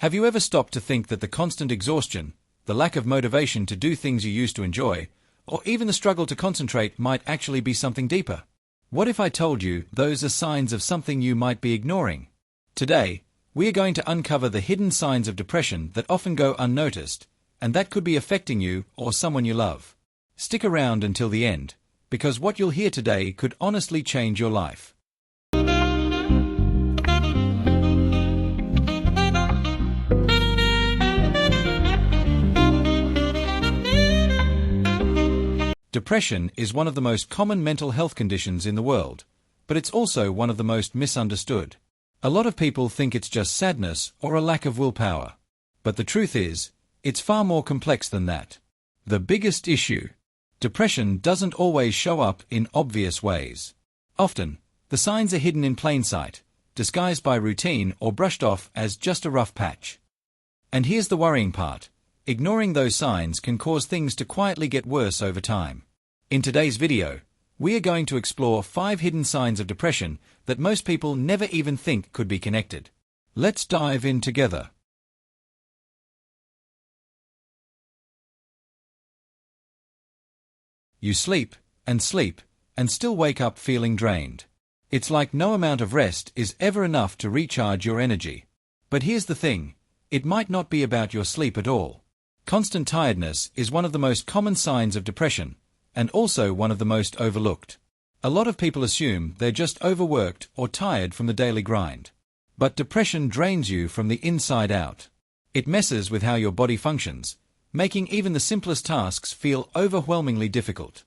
Have you ever stopped to think that the constant exhaustion, the lack of motivation to do things you used to enjoy, or even the struggle to concentrate might actually be something deeper? What if I told you those are signs of something you might be ignoring? Today, we are going to uncover the hidden signs of depression that often go unnoticed, and that could be affecting you or someone you love. Stick around until the end, because what you'll hear today could honestly change your life. Depression is one of the most common mental health conditions in the world, but it's also one of the most misunderstood. A lot of people think it's just sadness or a lack of willpower. But the truth is, it's far more complex than that. The biggest issue: depression doesn't always show up in obvious ways. Often, the signs are hidden in plain sight, disguised by routine or brushed off as just a rough patch. And here's the worrying part: ignoring those signs can cause things to quietly get worse over time. In today's video, we are going to explore 5 hidden signs of depression that most people never even think could be connected. Let's dive in together. You sleep, and still wake up feeling drained. It's like no amount of rest is ever enough to recharge your energy. But here's the thing: it might not be about your sleep at all. Constant tiredness is one of the most common signs of depression, and also one of the most overlooked. A lot of people assume they're just overworked or tired from the daily grind. But depression drains you from the inside out. It messes with how your body functions, making even the simplest tasks feel overwhelmingly difficult.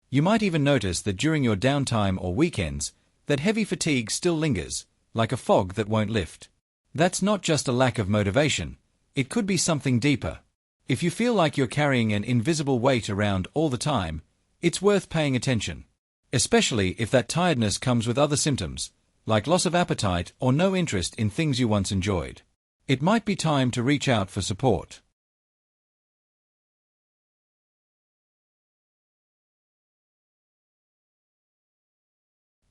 You might even notice that during your downtime or weekends, that heavy fatigue still lingers, like a fog that won't lift. That's not just a lack of motivation. It could be something deeper. If you feel like you're carrying an invisible weight around all the time, it's worth paying attention. Especially if that tiredness comes with other symptoms, like loss of appetite or no interest in things you once enjoyed. It might be time to reach out for support.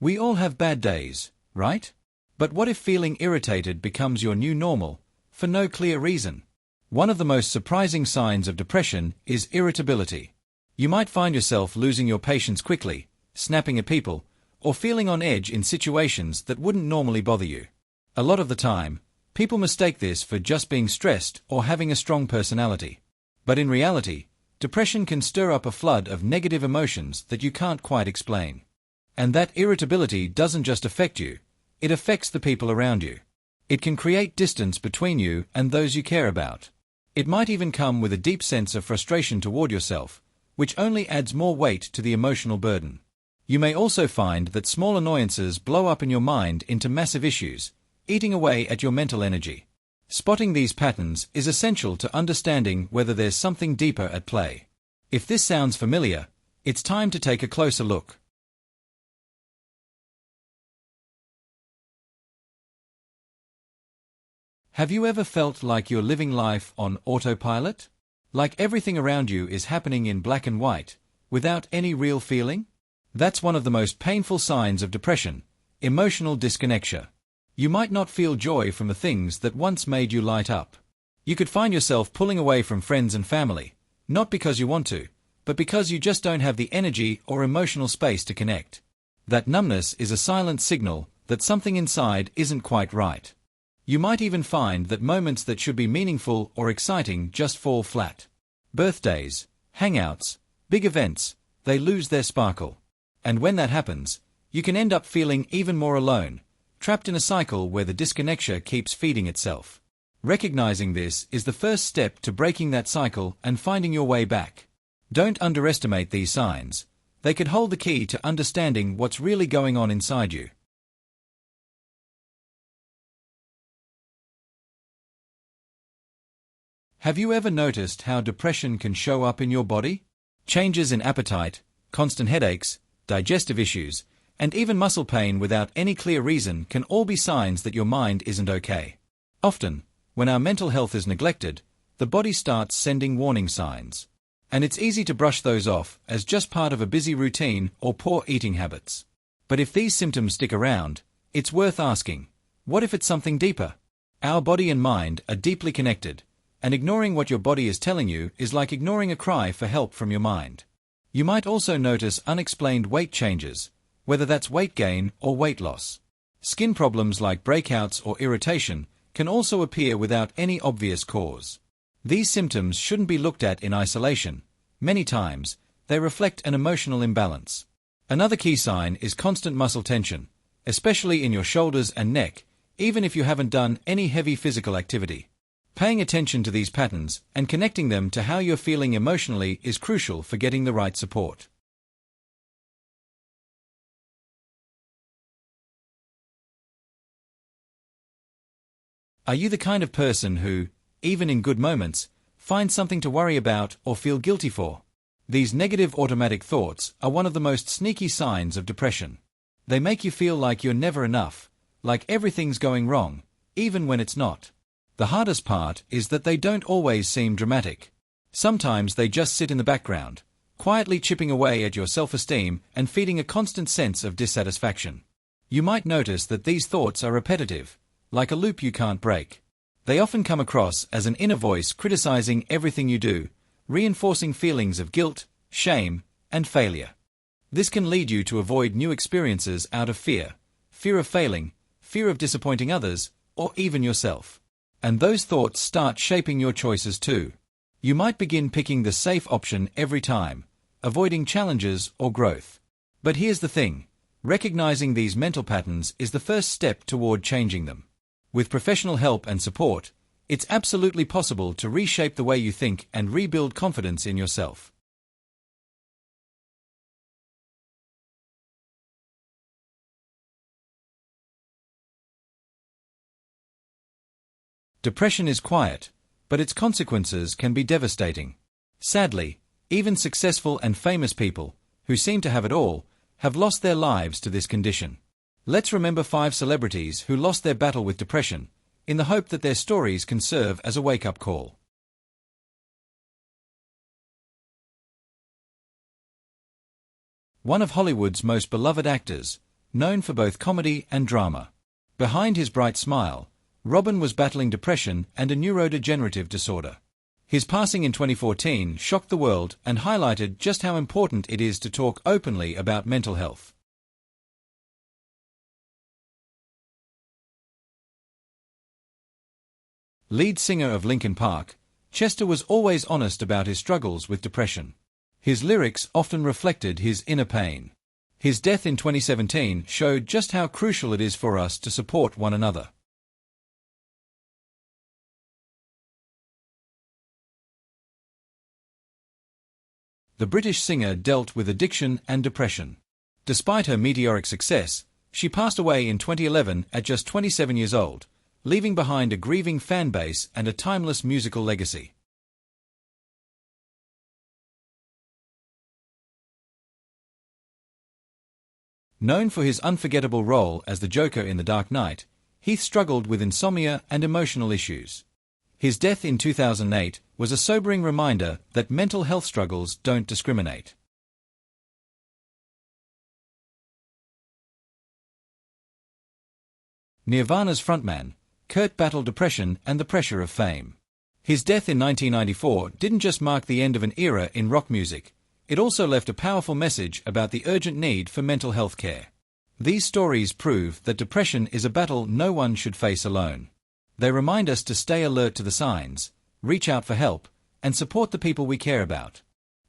We all have bad days, right? But what if feeling irritated becomes your new normal, for no clear reason? One of the most surprising signs of depression is irritability. You might find yourself losing your patience quickly, snapping at people, or feeling on edge in situations that wouldn't normally bother you. A lot of the time, people mistake this for just being stressed or having a strong personality. But in reality, depression can stir up a flood of negative emotions that you can't quite explain. And that irritability doesn't just affect you, it affects the people around you. It can create distance between you and those you care about. It might even come with a deep sense of frustration toward yourself, which only adds more weight to the emotional burden. You may also find that small annoyances blow up in your mind into massive issues, eating away at your mental energy. Spotting these patterns is essential to understanding whether there's something deeper at play. If this sounds familiar, it's time to take a closer look. Have you ever felt like you're living life on autopilot? Like everything around you is happening in black and white, without any real feeling? That's one of the most painful signs of depression: emotional disconnection. You might not feel joy from the things that once made you light up. You could find yourself pulling away from friends and family, not because you want to, but because you just don't have the energy or emotional space to connect. That numbness is a silent signal that something inside isn't quite right. You might even find that moments that should be meaningful or exciting just fall flat. Birthdays, hangouts, big events, they lose their sparkle. And when that happens, you can end up feeling even more alone, trapped in a cycle where the disconnection keeps feeding itself. Recognizing this is the first step to breaking that cycle and finding your way back. Don't underestimate these signs. They could hold the key to understanding what's really going on inside you. Have you ever noticed how depression can show up in your body? Changes in appetite, constant headaches, digestive issues, and even muscle pain without any clear reason can all be signs that your mind isn't okay. Often, when our mental health is neglected, the body starts sending warning signs. And it's easy to brush those off as just part of a busy routine or poor eating habits. But if these symptoms stick around, it's worth asking, what if it's something deeper? Our body and mind are deeply connected, and ignoring what your body is telling you is like ignoring a cry for help from your mind. You might also notice unexplained weight changes, whether that's weight gain or weight loss. Skin problems like breakouts or irritation can also appear without any obvious cause. These symptoms shouldn't be looked at in isolation. Many times, they reflect an emotional imbalance. Another key sign is constant muscle tension, especially in your shoulders and neck, even if you haven't done any heavy physical activity. Paying attention to these patterns and connecting them to how you're feeling emotionally is crucial for getting the right support. Are you the kind of person who, even in good moments, finds something to worry about or feel guilty for? These negative automatic thoughts are one of the most sneaky signs of depression. They make you feel like you're never enough, like everything's going wrong, even when it's not. The hardest part is that they don't always seem dramatic. Sometimes they just sit in the background, quietly chipping away at your self-esteem and feeding a constant sense of dissatisfaction. You might notice that these thoughts are repetitive, like a loop you can't break. They often come across as an inner voice criticizing everything you do, reinforcing feelings of guilt, shame, and failure. This can lead you to avoid new experiences out of fear of failing, fear of disappointing others, or even yourself. And those thoughts start shaping your choices too. You might begin picking the safe option every time, avoiding challenges or growth. But here's the thing, recognizing these mental patterns is the first step toward changing them. With professional help and support, it's absolutely possible to reshape the way you think and rebuild confidence in yourself. Depression is quiet, but its consequences can be devastating. Sadly, even successful and famous people, who seem to have it all, have lost their lives to this condition. Let's remember 5 celebrities who lost their battle with depression, in the hope that their stories can serve as a wake-up call. One of Hollywood's most beloved actors, known for both comedy and drama. Behind his bright smile, Robin was battling depression and a neurodegenerative disorder. His passing in 2014 shocked the world and highlighted just how important it is to talk openly about mental health. Lead singer of Linkin Park, Chester was always honest about his struggles with depression. His lyrics often reflected his inner pain. His death in 2017 showed just how crucial it is for us to support one another. The British singer dealt with addiction and depression. Despite her meteoric success, she passed away in 2011 at just 27 years old, leaving behind a grieving fan base and a timeless musical legacy. Known for his unforgettable role as the Joker in The Dark Knight, Heath struggled with insomnia and emotional issues. His death in 2008 was a sobering reminder that mental health struggles don't discriminate. Nirvana's frontman, Kurt battled depression and the pressure of fame. His death in 1994 didn't just mark the end of an era in rock music, it also left a powerful message about the urgent need for mental health care. These stories prove that depression is a battle no one should face alone. They remind us to stay alert to the signs, reach out for help, and support the people we care about.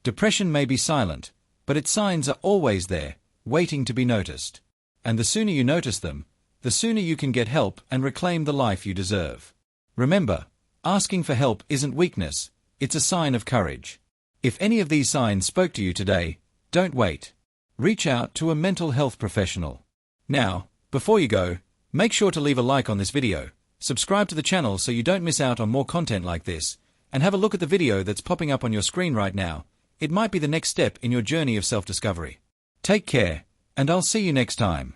Depression may be silent, but its signs are always there, waiting to be noticed. And the sooner you notice them, the sooner you can get help and reclaim the life you deserve. Remember, asking for help isn't weakness, it's a sign of courage. If any of these signs spoke to you today, don't wait. Reach out to a mental health professional. Now, before you go, make sure to leave a like on this video, subscribe to the channel so you don't miss out on more content like this, and have a look at the video that's popping up on your screen right now. It might be the next step in your journey of self-discovery. Take care, and I'll see you next time.